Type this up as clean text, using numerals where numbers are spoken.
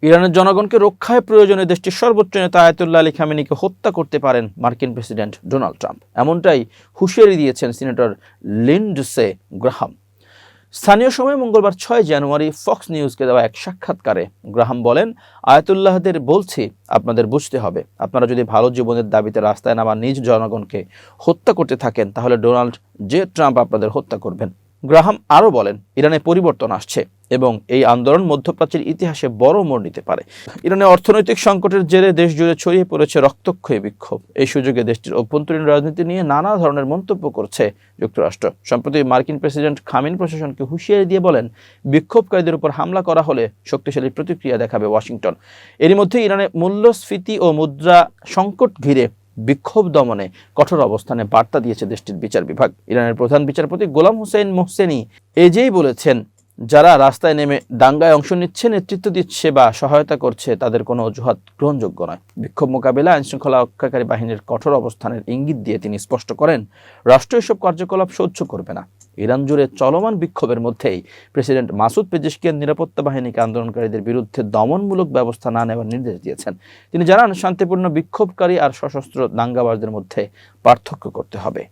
ইরানের জনগণকে রক্ষায় প্রয়োজনে দেশটির সর্বোচ্চ নেতা আয়াতুল্লাহ আলী খামেনিকে হত্যা করতে পারেন মার্কিন প্রেসিডেন্ট ডোনাল্ড ট্রাম্প। এমনটাই হুঁশিয়ারি দিয়েছেন সিনেটর লিন্ডসে গ্রাহাম। স্থানীয় সময় মঙ্গলবার 6 জানুয়ারি ফক্স নিউজকে দেওয়া এক সাক্ষাৎকারে গ্রাহাম বলেন, আয়াতুল্লাহদের বলছি, আপনাদের বুঝতে হবে, আপনারা যদি ভালো জীবনের দাবিতে রাস্তায় নামা নিজ জনগণকে হত্যা করতে থাকেন তাহলে ডোনাল্ড জে ট্রাম্প আপনাদের হত্যা করবেন। গ্রাহাম আরও বলেন, ইরানে পরিবর্তন আসছে এবং এই আন্দোলন মধ্যপ্রাচ্যের ইতিহাসে বড় মোড় নিতে পারে। ইরানের অর্থনৈতিক সংকটের জেরে দেশ জুড়ে ছড়িয়ে পড়েছে রক্তক্ষয়ী বিক্ষোভ। এই সুযোগে দেশটির অভ্যন্তরীণ রাজনীতি নিয়ে নানা ধরনের মন্তব্য করছে যুক্তরাষ্ট্র। সম্প্রতি মার্কিন প্রেসিডেন্ট খামেনি প্রশাসনকে হুঁশিয়ারি দিয়ে বলেন, বিক্ষোভকারীদের উপর হামলা করা হলে শক্তিশালী প্রতিক্রিয়া দেখাবে ওয়াশিংটন। এরই মধ্যে ইরানে মূল্যস্ফীতি ও মুদ্রা সংকট ঘিরে বিক্ষোভ দমনে কঠোর অবস্থানে বার্তা দিয়েছে দেশটির বিচার বিভাগ। ইরানের প্রধান বিচারপতি গোলাম হোসেন মোহসেনি এজেই বলেছেন, যারা রাস্তায় নেমে দাঙ্গায় অংশ নিচ্ছে, নেতৃত্ব দিচ্ছে বা সহায়তা করছে তাদের কোনো অজুহাত গ্রহণযোগ্য নয়। বিক্ষোভ মোকাবেলা আইনশৃঙ্খলা রক্ষাকারী বাহিনীর কঠোর অবস্থানের ইঙ্গিত দিয়ে তিনি স্পষ্ট করেন, রাষ্ট্র এসব কার্যকলাপ সহ্য করবে না। ইরান জুড়ে চলমান বিক্ষোভের মধ্যেই প্রেসিডেন্ট মাসুদ পেজেশকিয়ান নিরাপত্তা বাহিনীকে আন্দোলনকারীদের বিরুদ্ধে দমনমূলক ব্যবস্থা না নেওয়ার নির্দেশ দিয়েছেন। তিনি জানান, শান্তিপূর্ণ বিক্ষোভকারী আর সশস্ত্র দাঙ্গাবাজদের মধ্যে পার্থক্য করতে হবে।